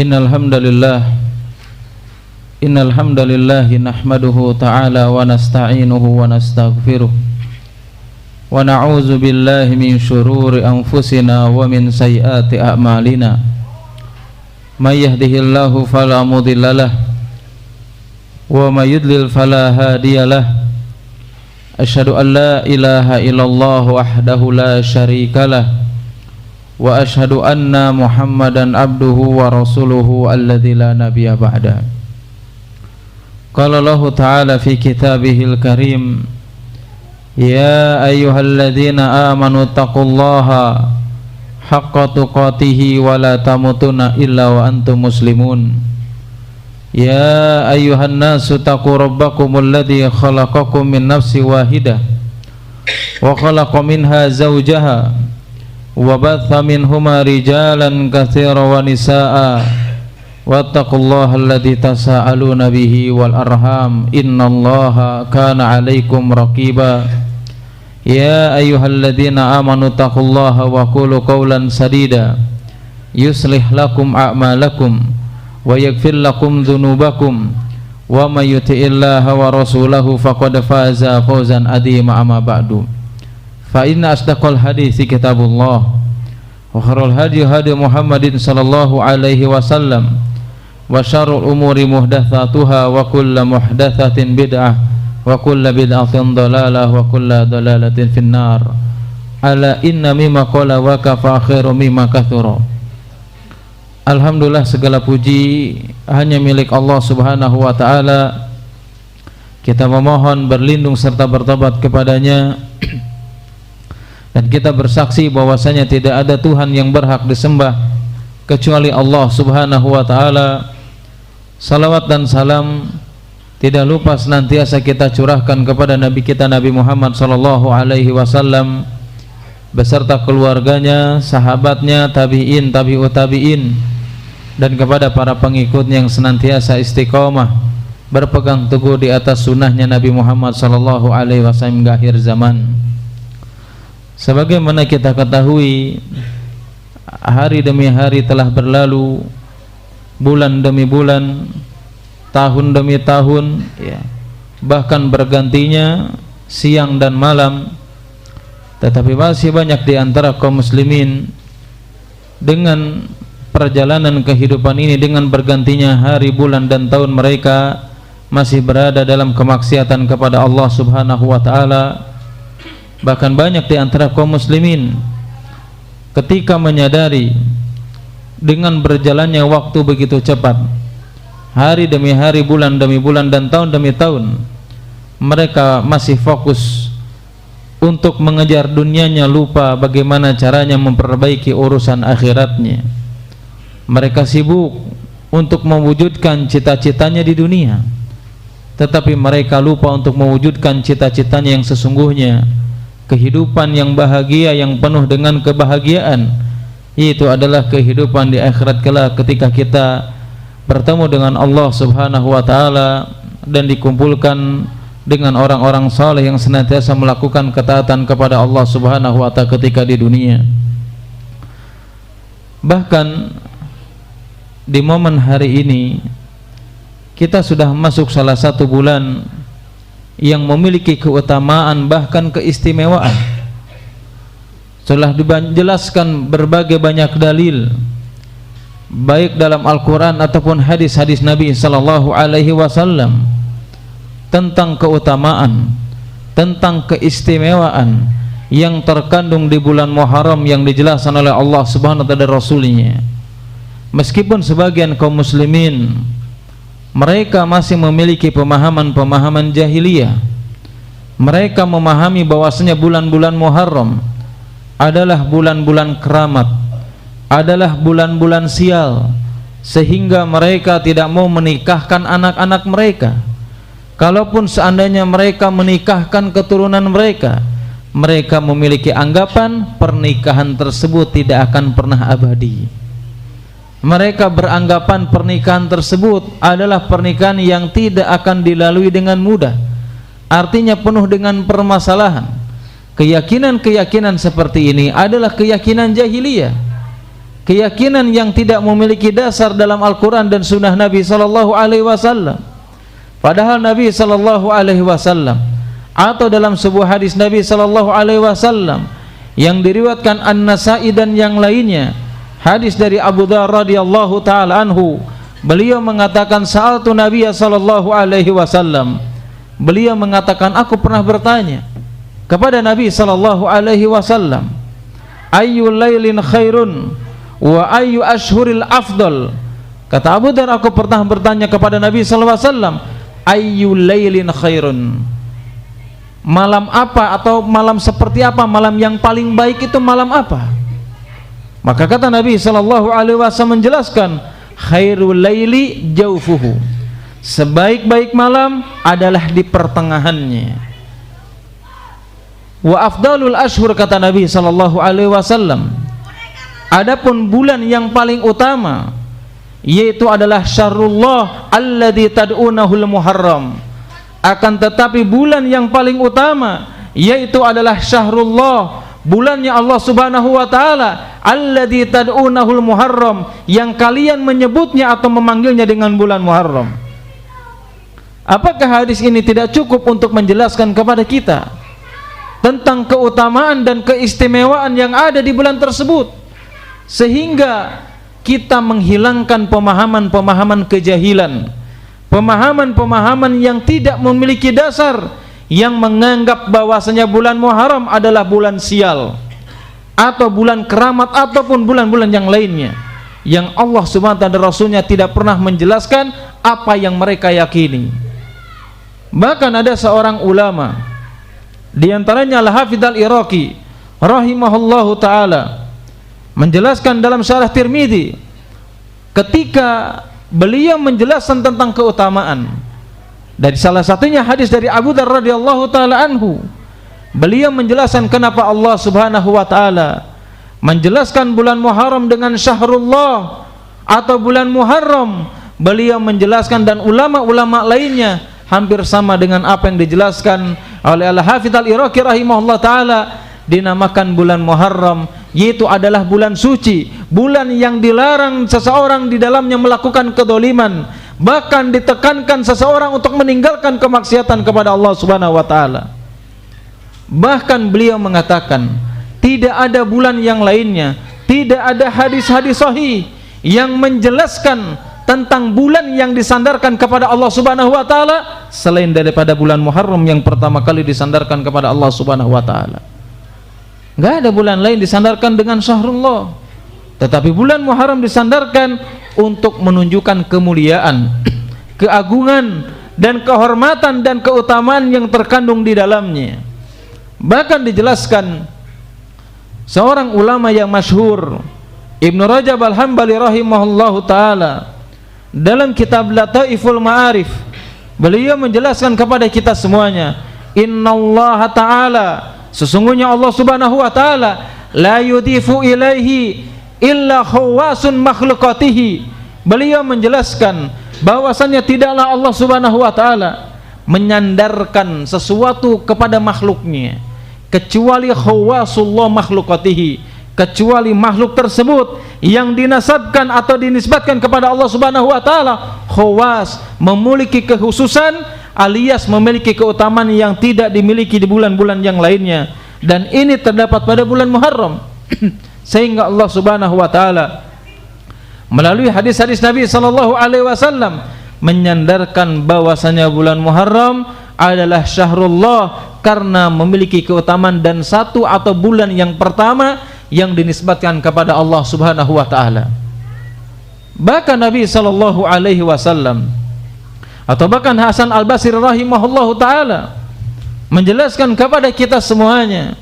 Innal hamdalillah nahmaduhu ta'ala wa nasta'inuhu wa nastaghfiruh wa na'udzu billahi min shururi anfusina wa min sayyiati a'malina. May yahdihillahu fala mudhillalah wa may yudlil fala hadiyalah. Asyhadu an la ilaha illallah wahdahu la syarikalah wa ashhadu anna Muhammadan abduhu wa rasuluhu alladzi la nabiyya ba'da. Qala Allah ta'ala fi kitabihil karim, ya ayyuhalladzina amanu taqullaha haqqa tuqatih wa la tamutunna illa wa antum muslimun. Ya ayyuhan nasu taqu rabbakumul ladzi khalaqakum min nafsin wahidah wa khalaqa minha zawjaha wa batha minhuma rijalan katsiran wa nisaa wattaqullaha alladzi tasaaluna bihi wal arham innallaha kana 'alaikum raqiba. Ya ayyuhalladzina amanu taqullaha wa qulu qawlan sadida yuslih lakum a'malakum wa yaghfir lakum dhunubakum wa may yuti'illaha wa rasulahu faqad faza fawzan 'azima. Amma ba'du, fa inna asdaqal hadithi kitabullah wa khairul hadi hadi Muhammadin sallallahu alaihi wasallam wa syarrul umuri muhdatsatuha wa kullu muhdatsatin bid'ah wa kullu bid'atin dhalalah wa kullu dhalalatin finnar. Ala inna mimma qala wa kafa khairu mimma kathura. Alhamdulillah, segala puji hanya milik Allah Subhanahu wa taala. Kita memohon berlindung serta bertobat kepadanya, dan kita bersaksi bahwasanya tidak ada Tuhan yang berhak disembah kecuali Allah Subhanahu wa taala. Salawat dan salam tidak lupa senantiasa kita curahkan kepada Nabi kita Nabi Muhammad sallallahu alaihi wasallam beserta keluarganya, sahabatnya, tabi'in, tabi'ut tabi'in, dan kepada para pengikutnya yang senantiasa istiqomah berpegang teguh di atas sunnahnya Nabi Muhammad sallallahu alaihi wasallam hingga akhir zaman. Sebagaimana kita ketahui, hari demi hari telah berlalu, bulan demi bulan, tahun demi tahun, ya, bahkan bergantinya siang dan malam. Tetapi masih banyak di antara kaum muslimin dengan perjalanan kehidupan ini, dengan bergantinya hari, bulan, dan tahun, mereka masih berada dalam kemaksiatan kepada Allah Subhanahu wa taala. Bahkan banyak di antara kaum muslimin ketika menyadari dengan berjalannya waktu begitu cepat, hari demi hari, bulan demi bulan, dan tahun demi tahun, mereka masih fokus untuk mengejar dunianya, lupa bagaimana caranya memperbaiki urusan akhiratnya. Mereka sibuk untuk mewujudkan cita-citanya di dunia, tetapi mereka lupa untuk mewujudkan cita-citanya yang sesungguhnya, kehidupan yang bahagia, yang penuh dengan kebahagiaan, yaitu adalah kehidupan di akhirat kelak ketika kita bertemu dengan Allah Subhanahu wa taala dan dikumpulkan dengan orang-orang saleh yang senantiasa melakukan ketaatan kepada Allah Subhanahu wa taala ketika di dunia. Bahkan di momen hari ini kita sudah masuk salah satu bulan yang memiliki keutamaan bahkan keistimewaan. Telah dijelaskan berbagai banyak dalil, baik dalam Al-Quran ataupun hadis-hadis Nabi sallallahu alaihi wasallam, tentang keutamaan, tentang keistimewaan yang terkandung di bulan Muharram yang dijelaskan oleh Allah Subhanahu wa taala dan Rasulnya. Meskipun sebagian kaum muslimin mereka masih memiliki pemahaman-pemahaman jahiliyah, mereka memahami bahwasanya bulan-bulan Muharram adalah bulan-bulan keramat, adalah bulan-bulan sial, sehingga mereka tidak mau menikahkan anak-anak mereka. Kalaupun seandainya mereka menikahkan keturunan mereka, mereka memiliki anggapan pernikahan tersebut tidak akan pernah abadi. Mereka beranggapan pernikahan tersebut adalah pernikahan yang tidak akan dilalui dengan mudah, artinya penuh dengan permasalahan. Keyakinan-keyakinan seperti ini adalah keyakinan jahiliyah, keyakinan yang tidak memiliki dasar dalam Al-Quran dan Sunnah Nabi sallallahu alaihi wasallam. Padahal Nabi sallallahu alaihi wasallam atau dalam sebuah hadis Nabi sallallahu alaihi wasallam yang diriwayatkan An-Nasa'i dan yang lainnya, hadis dari Abu Dzar radhiyallahu taala anhu, beliau mengatakan sa'altu Nabi sallallahu alaihi wasallam, beliau mengatakan aku pernah bertanya kepada Nabi sallallahu alaihi wasallam, ayyul lailin khairun wa ayyu ashhuril afdal. Kata Abu Dzar, aku pernah bertanya kepada Nabi sallallahu alaihi wasallam, ayyul lailin khairun, malam apa atau malam seperti apa, malam yang paling baik itu malam apa? Maka kata Nabi sallallahu alaihi wasallam menjelaskan, khairul laili jaufuhu, sebaik-baik malam adalah di pertengahannya. Wa afdalul ashhur, kata Nabi sallallahu alaihi wasallam, adapun bulan yang paling utama yaitu adalah syahrullah alladzi tad'unahul muharram, akan tetapi bulan yang paling utama yaitu adalah syahrullah, bulannya Allah subhanahu wa ta'ala, alladzi tad'unahul muharram, yang kalian menyebutnya atau memanggilnya dengan bulan Muharram. Apakah hadis ini tidak cukup untuk menjelaskan kepada kita tentang keutamaan dan keistimewaan yang ada di bulan tersebut, sehingga kita menghilangkan pemahaman-pemahaman kejahilan, pemahaman-pemahaman yang tidak memiliki dasar, yang menganggap bahwasanya bulan Muharram adalah bulan sial atau bulan keramat ataupun bulan-bulan yang lainnya, yang Allah Subhanahu wa ta'ala dan Rasulnya tidak pernah menjelaskan apa yang mereka yakini. Bahkan ada seorang ulama, di antaranya Al-Hafidz Al-Iraqi rahimahullahu ta'ala, menjelaskan dalam Syarah Tirmidzi, ketika beliau menjelaskan tentang keutamaan, dari salah satunya hadis dari Abu Dzar radhiyallahu taala anhu, beliau menjelaskan kenapa Allah Subhanahu wa taala menjelaskan bulan Muharram dengan syahrullah atau bulan Muharram. Beliau menjelaskan dan ulama-ulama lainnya hampir sama dengan apa yang dijelaskan oleh Al-Hafidz Al-Iraqi rahimahullah taala, dinamakan bulan Muharram, yaitu adalah bulan suci, bulan yang dilarang seseorang di dalamnya melakukan kedoliman, bahkan ditekankan seseorang untuk meninggalkan kemaksiatan kepada Allah Subhanahu wa ta'ala. Bahkan beliau mengatakan tidak ada bulan yang lainnya, tidak ada hadis-hadis sahih yang menjelaskan tentang bulan yang disandarkan kepada Allah Subhanahu wa ta'ala selain daripada bulan Muharram yang pertama kali disandarkan kepada Allah Subhanahu wa ta'ala. Enggak ada bulan lain disandarkan dengan syahrullah, tetapi bulan Muharram disandarkan untuk menunjukkan kemuliaan, keagungan dan kehormatan dan keutamaan yang terkandung di dalamnya. Bahkan dijelaskan seorang ulama yang masyhur, Ibnu Rajab Al-Hambali rahimahullahu taala, dalam kitab Lataiful Ma'arif, beliau menjelaskan kepada kita semuanya, innallaha ta'ala, sesungguhnya Allah Subhanahu wa ta'ala, la yudifu ilaihi illa khawasun makhlukatihi. Beliau menjelaskan bahwasannya tidaklah Allah Subhanahu wa ta'ala menyandarkan sesuatu kepada makhluknya kecuali khawasullah makhlukatihi, kecuali makhluk tersebut yang dinasabkan atau dinisbatkan kepada Allah Subhanahu wa ta'ala khawas, memiliki kekhususan alias memiliki keutamaan yang tidak dimiliki di bulan-bulan yang lainnya, dan ini terdapat pada bulan Muharram. Sehingga Allah Subhanahu wa ta'ala melalui hadis-hadis Nabi sallallahu alaihi wasallam menyandarkan bahwasanya bulan Muharram adalah syahrullah karena memiliki keutamaan dan satu atau bulan yang pertama yang dinisbatkan kepada Allah Subhanahu wa ta'ala. Bahkan Nabi sallallahu alaihi wasallam atau bahkan Hasan Al-Basri rahimahullahu ta'ala menjelaskan kepada kita semuanya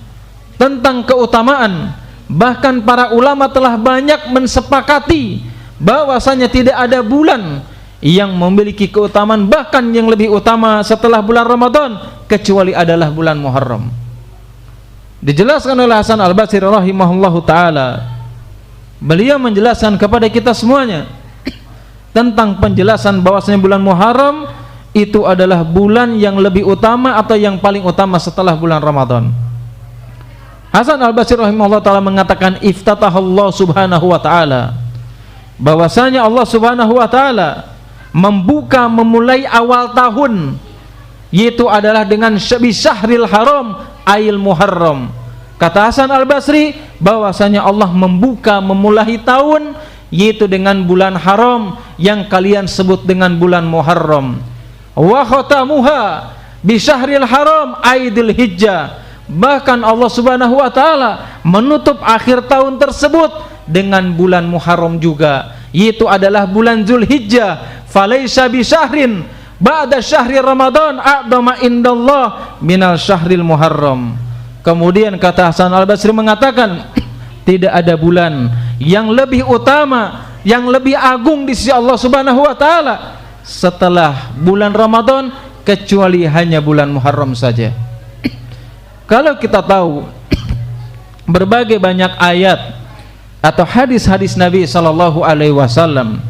tentang keutamaan. Bahkan para ulama telah banyak mensepakati bahwasanya tidak ada bulan yang memiliki keutamaan bahkan yang lebih utama setelah bulan Ramadan kecuali adalah bulan Muharram. Dijelaskan oleh Hasan Al-Basri rahimahullahu ta'ala, beliau menjelaskan kepada kita semuanya tentang penjelasan bahwasanya bulan Muharram itu adalah bulan yang lebih utama atau yang paling utama setelah bulan Ramadan. Hasan Al-Basri rahimahullah ta'ala mengatakan, iftatahallah subhanahu wa ta'ala, bahwasanya Allah subhanahu wa ta'ala memulai awal tahun, yaitu adalah dengan bisyahril haram ail muharram. Kata Hasan Al-Basri, bahwasanya Allah memulai tahun yaitu dengan bulan haram yang kalian sebut dengan bulan Muharram. Wa khatamuha bisyahril haram aidil hijjah. Bahkan Allah subhanahu wa ta'ala menutup akhir tahun tersebut dengan bulan Muharram juga, yaitu adalah bulan Zulhijjah. Falaysa bisyahrin ba'da syahri Ramadan a'dama indallah minal syahril Muharram. Kemudian kata Hasan Al-Basri mengatakan, tidak ada bulan yang lebih utama, yang lebih agung di sisi Allah subhanahu wa ta'ala setelah bulan Ramadan, kecuali hanya bulan Muharram saja. Kalau kita tahu berbagai banyak ayat atau hadis-hadis Nabi sallallahu alaihi wasallam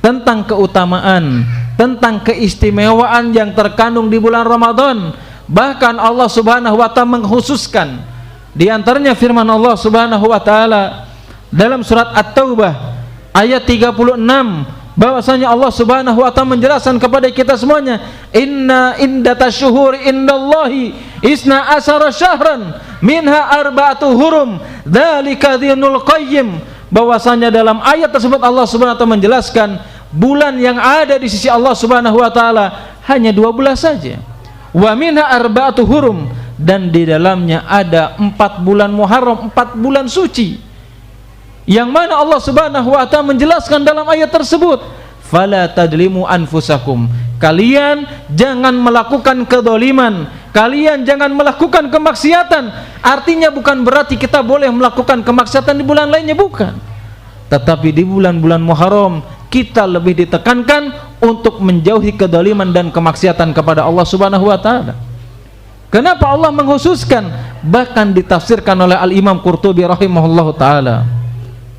tentang keutamaan, tentang keistimewaan yang terkandung di bulan Ramadan, bahkan Allah subhanahu wa ta'ala mengkhususkan di antaranya firman Allah subhanahu wa ta'ala dalam surat At-Taubah ayat 36, bahwasanya Allah subhanahu wa ta'ala menjelaskan kepada kita semuanya, inna indatasyuhuri indallahi isna asara syahran minha arba'atu hurum dzalika dzinul qayyim. Bahwasanya dalam ayat tersebut Allah subhanahu wa ta'ala menjelaskan bulan yang ada di sisi Allah subhanahu wa ta'ala hanya 12 saja. Wa minha arba'atu hurum, dan di dalamnya ada 4 bulan Muharram, 4 bulan suci, yang mana Allah subhanahu wa ta'ala menjelaskan dalam ayat tersebut, fala tadlimu anfusakum, kalian jangan melakukan kedoliman, kalian jangan melakukan kemaksiatan. Artinya bukan berarti kita boleh melakukan kemaksiatan di bulan lainnya, bukan, tetapi di bulan-bulan Muharram kita lebih ditekankan untuk menjauhi kedoliman dan kemaksiatan kepada Allah subhanahu wa ta'ala. Kenapa Allah mengkhususkan? Bahkan ditafsirkan oleh Al-Imam Qurtubi rahimahullahu ta'ala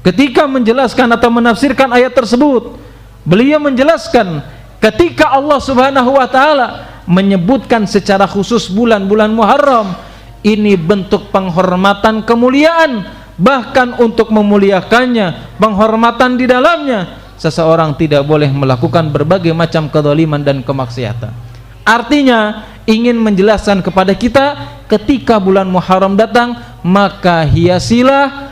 ketika menjelaskan atau menafsirkan ayat tersebut, beliau menjelaskan ketika Allah subhanahu wa ta'ala menyebutkan secara khusus bulan-bulan Muharram, ini bentuk penghormatan kemuliaan, bahkan untuk memuliakannya, penghormatan di dalamnya, seseorang tidak boleh melakukan berbagai macam kezaliman dan kemaksiatan. Artinya ingin menjelaskan kepada kita, ketika bulan Muharram datang, maka hiasilah,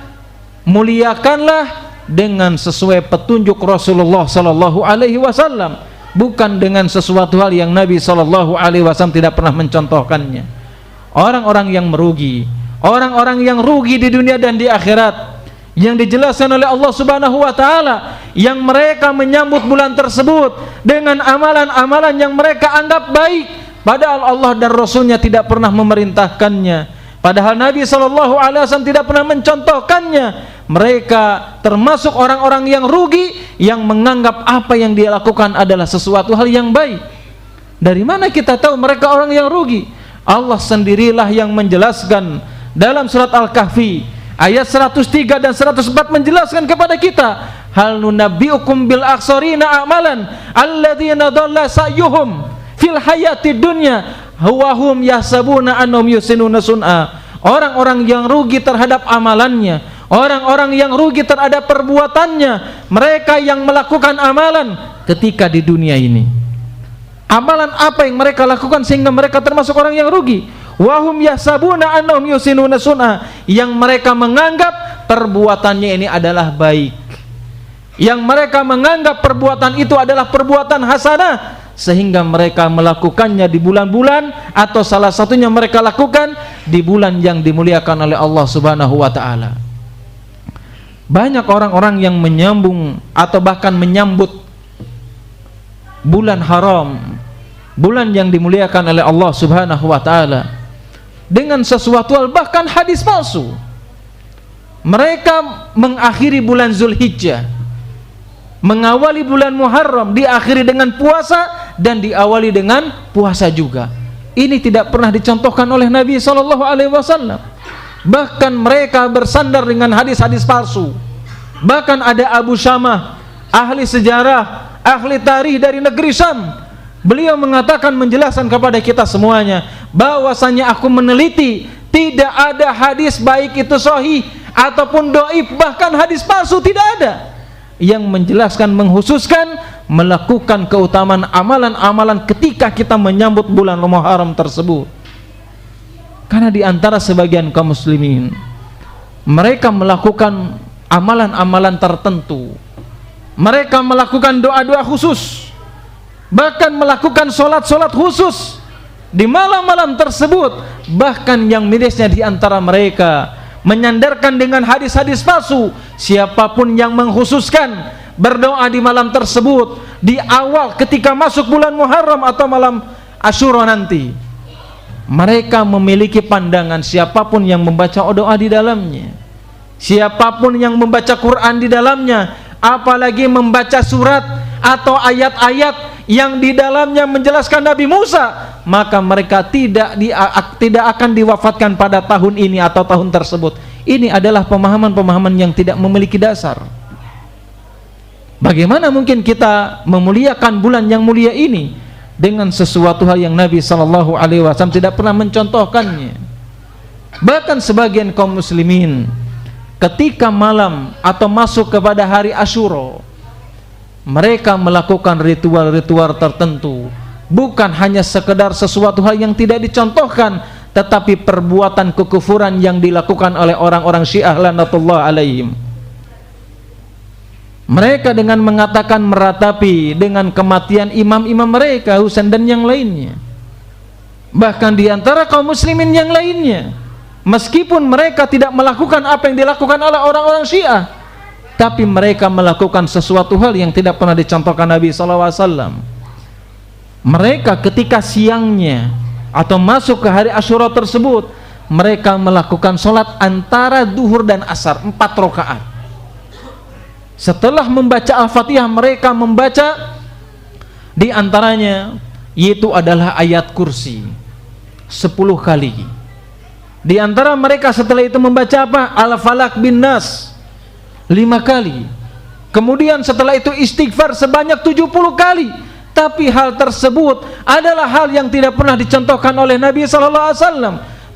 muliakanlah dengan sesuai petunjuk Rasulullah sallallahu alaihi wasallam, bukan dengan sesuatu hal yang Nabi sallallahu alaihi wasallam tidak pernah mencontohkannya. Orang-orang yang merugi, orang-orang yang rugi di dunia dan di akhirat, yang dijelaskan oleh Allah subhanahu wa ta'ala, yang mereka menyambut bulan tersebut dengan amalan-amalan yang mereka anggap baik, padahal Allah dan Rasulnya tidak pernah memerintahkannya, padahal Nabi SAW tidak pernah mencontohkannya. Mereka termasuk orang-orang yang rugi, yang menganggap apa yang dia lakukan adalah sesuatu hal yang baik. Dari mana kita tahu mereka orang yang rugi? Allah sendirilah yang menjelaskan dalam surat Al-Kahfi ayat 103 dan 104, menjelaskan kepada kita, hal nunabbiukum bil akhsarina a'malan alladzina dhalla sa'yuhum fil hayati dunya wa hum yahsabuna annahum yusinuna sun'a. Orang-orang yang rugi terhadap amalannya, orang-orang yang rugi terhadap perbuatannya, mereka yang melakukan amalan ketika di dunia ini. Amalan apa yang mereka lakukan sehingga mereka termasuk orang yang rugi? Wahum yahsabuna annahum yusinuna sun'a, yang mereka menganggap perbuatannya ini adalah baik, yang mereka menganggap perbuatan itu adalah perbuatan hasanah, sehingga mereka melakukannya di bulan-bulan, atau salah satunya mereka lakukan di bulan yang dimuliakan oleh Allah subhanahu wa ta'ala. Banyak orang-orang yang menyambung atau bahkan menyambut bulan haram, bulan yang dimuliakan oleh Allah subhanahu wa ta'ala, dengan sesuatu hal, bahkan hadis palsu. Mereka mengakhiri bulan Zulhijjah, mengawali bulan Muharram, diakhiri dengan puasa dan diawali dengan puasa juga. Ini tidak pernah dicontohkan oleh Nabi SAW. Bahkan mereka bersandar dengan hadis-hadis palsu. Bahkan ada Abu Syamah, ahli sejarah, ahli tarikh dari negeri Syam, beliau mengatakan, menjelaskan kepada kita semuanya, bahwasanya aku meneliti Tidak ada hadis baik itu sahih ataupun dhaif, bahkan hadis palsu tidak ada yang menjelaskan, menghususkan melakukan keutamaan amalan-amalan ketika kita menyambut bulan Muharram tersebut. Karena di antara sebagian kaum muslimin, mereka melakukan amalan-amalan tertentu, mereka melakukan doa-doa khusus, bahkan melakukan solat-solat khusus di malam-malam tersebut. Bahkan yang mirisnya di antara mereka menyandarkan dengan hadis-hadis palsu. Siapapun yang mengkhususkan berdoa di malam tersebut di awal ketika masuk bulan Muharram atau malam Asyura nanti, mereka memiliki pandangan siapapun yang membaca doa di dalamnya, siapapun yang membaca Quran di dalamnya, apalagi membaca surat atau ayat-ayat yang di dalamnya menjelaskan Nabi Musa, maka mereka tidak akan diwafatkan pada tahun ini atau tahun tersebut. Ini adalah pemahaman-pemahaman yang tidak memiliki dasar. Bagaimana mungkin kita memuliakan bulan yang mulia ini dengan sesuatu hal yang Nabi SAW tidak pernah mencontohkannya? Bahkan sebagian kaum muslimin ketika malam atau masuk kepada hari Asyura, mereka melakukan ritual-ritual tertentu, bukan hanya sekedar sesuatu hal yang tidak dicontohkan, tetapi perbuatan kekufuran yang dilakukan oleh orang-orang Syiah laknatullah alaihim. Mereka dengan mengatakan meratapi dengan kematian imam-imam mereka, Husain dan yang lainnya. Bahkan di antara kaum muslimin yang lainnya, meskipun mereka tidak melakukan apa yang dilakukan oleh orang-orang Syiah, tapi mereka melakukan sesuatu hal yang tidak pernah dicontohkan Nabi SAW. Mereka ketika siangnya atau masuk ke hari Asyura tersebut, mereka melakukan sholat antara duhur dan asar 4 rakaat. Setelah membaca Al-Fatihah, mereka membaca di antaranya yaitu adalah ayat kursi 10 kali. Di antara mereka setelah itu membaca apa? Al-Falaq bin Nas 5 kali. Kemudian setelah itu istighfar sebanyak 70 kali. Tapi hal tersebut adalah hal yang tidak pernah dicontohkan oleh Nabi SAW.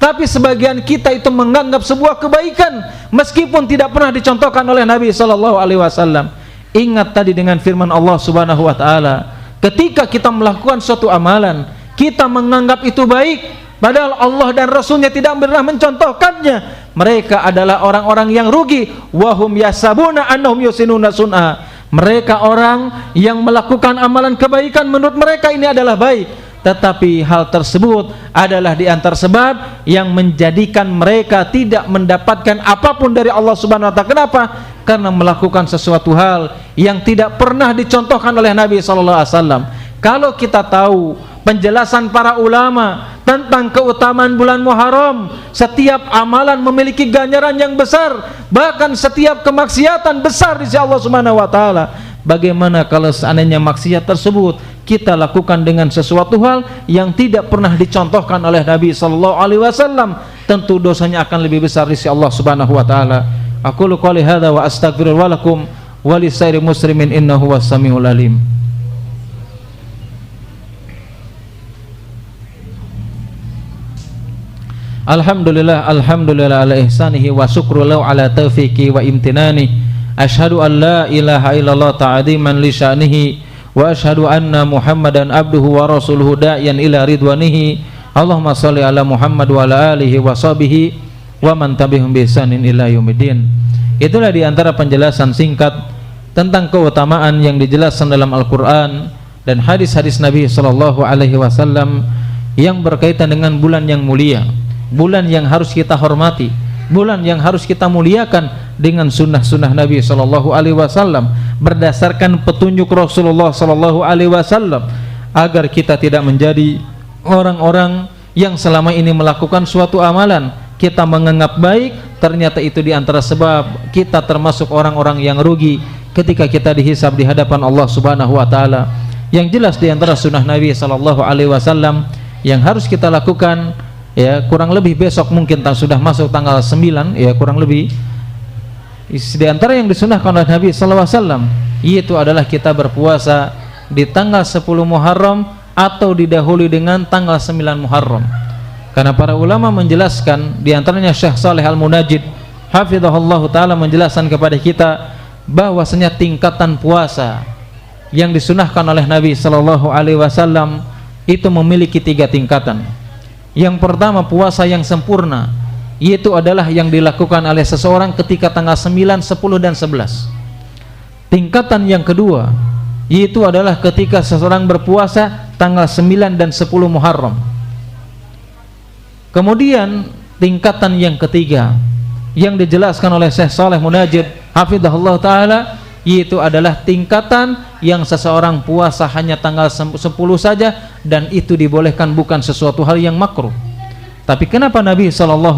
Tapi sebagian kita itu menganggap sebuah kebaikan meskipun tidak pernah dicontohkan oleh Nabi SAW. Ingat tadi dengan firman Allah Subhanahu wa taala, ketika kita melakukan suatu amalan, kita menganggap itu baik, padahal Allah dan Rasulnya tidak pernah mencontohkannya. Mereka adalah orang-orang yang rugi. Wahum yasabuna annahum yusinuna sun'a. Mereka orang yang melakukan amalan kebaikan, menurut mereka ini adalah baik, tetapi hal tersebut adalah di antara sebab yang menjadikan mereka tidak mendapatkan apapun dari Allah Subhanahu wa taala. Kenapa? Karena melakukan sesuatu hal yang tidak pernah dicontohkan oleh Nabi SAW. Kalau kita tahu penjelasan para ulama tentang keutamaan bulan Muharram, setiap amalan memiliki ganjaran yang besar, bahkan setiap kemaksiatan besar di sisi Allah Subhanahu wa taala. Bagaimana kalau seandainya maksiat tersebut kita lakukan dengan sesuatu hal yang tidak pernah dicontohkan oleh Nabi sallallahu alaihi wasallam? Tentu dosanya akan lebih besar di sisi Allah Subhanahu wa taala. Aqulu qouli hadza wa astaghfirullah lakum wa lisairi muslimin innahu was-sami'ul alim. Alhamdulillah, alhamdulillah ala ihsanihi wa syukru lahu ala taufiqi wa imtinani. Asyhadu an la ilaha illallah ta'ziman li sya'nihi wa asyhadu anna Muhammadan abduhu wa rasuluhu da'iyan ila ridwanihi. Allahumma shalli ala Muhammad wa ala alihi wa sahbihi wa man tabi'ahum bi ihsanin ila yaumiddin. Itulah di antara penjelasan singkat tentang keutamaan yang dijelaskan dalam Al-Qur'an dan hadis-hadis Nabi sallallahu alaihi wasallam yang berkaitan dengan bulan yang mulia, bulan yang harus kita hormati, bulan yang harus kita muliakan dengan sunnah-sunnah Nabi sallallahu alaihi wasallam, berdasarkan petunjuk Rasulullah sallallahu alaihi wasallam, agar kita tidak menjadi orang-orang yang selama ini melakukan suatu amalan kita menganggap baik, ternyata itu di antara sebab kita termasuk orang-orang yang rugi ketika kita dihisab di hadapan Allah Subhanahu wa taala. Yang jelas di antara sunnah Nabi sallallahu alaihi wasallam yang harus kita lakukan, ya kurang lebih besok mungkin sudah masuk tanggal 9, ya kurang lebih di antara yang disunahkan oleh Nabi sallallahu alaihi wasallam yaitu adalah kita berpuasa di tanggal 10 Muharram atau didahului dengan tanggal 9 Muharram. Karena para ulama menjelaskan, di antaranya Syekh Saleh Al-Munajjid hafizahullah taala menjelaskan kepada kita bahwasanya tingkatan puasa yang disunahkan oleh Nabi sallallahu alaihi wasallam itu memiliki 3 tingkatan. Yang pertama, puasa yang sempurna, yaitu adalah yang dilakukan oleh seseorang ketika tanggal 9, 10 dan 11. Tingkatan yang kedua, yaitu adalah ketika seseorang berpuasa tanggal 9 dan 10 Muharram. Kemudian tingkatan yang ketiga yang dijelaskan oleh Syekh Saleh Munajjid hafizahullah taala, yaitu adalah tingkatan yang seseorang puasa hanya tanggal 10 saja, dan itu dibolehkan, bukan sesuatu hal yang makruh. Tapi kenapa Nabi SAW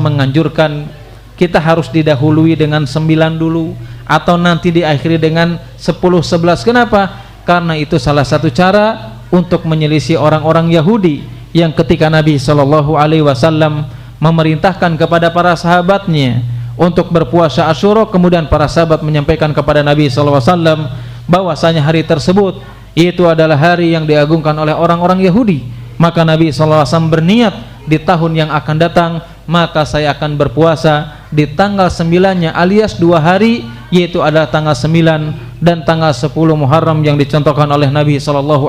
menganjurkan kita harus didahului dengan 9 dulu atau nanti diakhiri dengan 10, 11? Kenapa? Karena itu salah satu cara untuk menyelisih orang-orang Yahudi yang ketika Nabi SAW memerintahkan kepada para sahabatnya untuk berpuasa Asyura, kemudian para sahabat menyampaikan kepada Nabi SAW bahwasanya hari tersebut itu adalah hari yang diagungkan oleh orang-orang Yahudi. Maka Nabi SAW berniat di tahun yang akan datang, maka saya akan berpuasa di tanggal 9-nya alias 2 hari, yaitu adalah tanggal 9 dan tanggal 10 Muharram yang dicontohkan oleh Nabi SAW.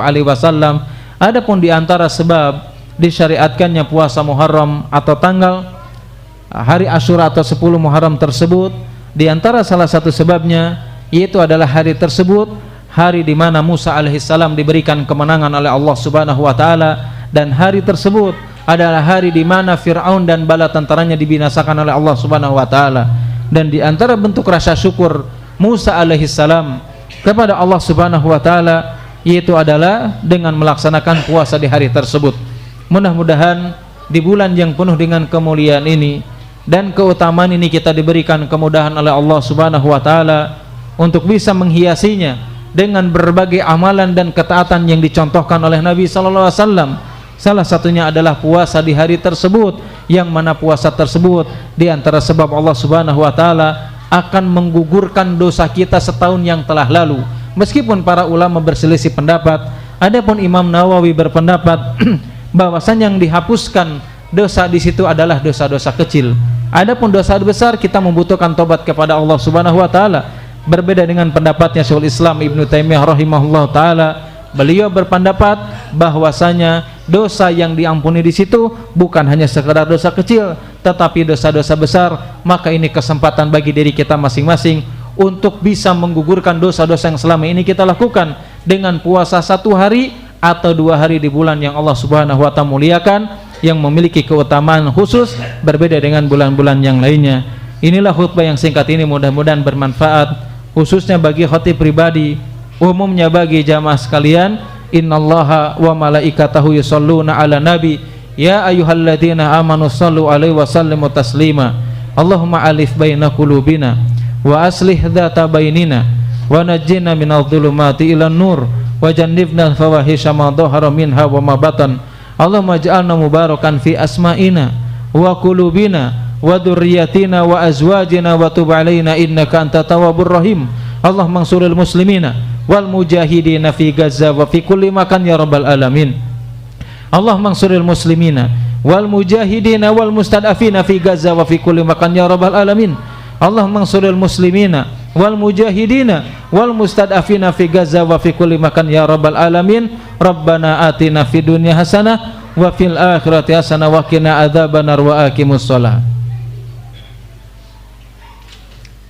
Adapun di antara sebab disyariatkannya puasa Muharram atau tanggal hari Asyura atau 10 Muharram tersebut, di antara salah satu sebabnya yaitu adalah hari tersebut hari di mana Musa alaihissalam diberikan kemenangan oleh Allah Subhanahu wa taala, dan hari tersebut adalah hari di mana Fir'aun dan bala tentaranya dibinasakan oleh Allah Subhanahu wa taala. Dan di antara bentuk rasa syukur Musa alaihissalam kepada Allah Subhanahu wa taala yaitu adalah dengan melaksanakan puasa di hari tersebut. Mudah-mudahan di bulan yang penuh dengan kemuliaan ini dan keutamaan ini kita diberikan kemudahan oleh Allah Subhanahu wa taala untuk bisa menghiasinya dengan berbagai amalan dan ketaatan yang dicontohkan oleh Nabi sallallahu alaihi wasallam. Salah satunya adalah puasa di hari tersebut, yang mana puasa tersebut di antara sebab Allah Subhanahu wa taala akan menggugurkan dosa kita setahun yang telah lalu. Meskipun para ulama berselisih pendapat, adapun Imam Nawawi berpendapat bahwasanya yang dihapuskan dosa di situ adalah dosa-dosa kecil. Adapun dosa besar kita membutuhkan tobat kepada Allah Subhanahu wa taala. Berbeda dengan pendapatnya Syekhul Islam Ibnu Taimiyah rahimahullah taala, beliau berpendapat bahwasanya dosa yang diampuni di situ bukan hanya sekedar dosa kecil, tetapi dosa-dosa besar. Maka ini kesempatan bagi diri kita masing-masing untuk bisa menggugurkan dosa-dosa yang selama ini kita lakukan dengan puasa 1 hari atau 2 hari di bulan yang Allah Subhanahu wa taala muliakan, yang memiliki keutamaan khusus berbeda dengan bulan-bulan yang lainnya. Inilah khutbah yang singkat ini, mudah-mudahan bermanfaat khususnya bagi khatib pribadi, umumnya bagi jamaah sekalian. Innallaha wa malaikatahu yusholluna ala nabi ya ayyuhalladzina amanu shallu alaihi wa sallimu taslima. Allahumma alif baina qulubina wa aslih dzata bainina wa najjina minadh dhulumati ilan nur wa jannibna al-fawahisha ma dhahara minha wa ma batan. Allahumma ij'alna mubarakan fi asma'ina wa qulubina wa dzurriyyatina wa azwajina wa tub 'alaina innaka antat tawwabur rahim. Allahumma ansuril muslimina wal mujahidina fi Gaza wa fi kulli makan ya rabbal alamin. Allahumma ansuril muslimina wal mujahidina wal mustad'afina fi Gaza wa fi kulli makan ya rabbal alamin. Allahumma ansuril muslimina wal mujahidina wal mustad'afina fi Gaza wa fi kulli makan ya rabbal alamin. Rabbana atina fid dunya hasanah wa fil akhirati hasanah wa qina adzabannar wa aqimus shalah.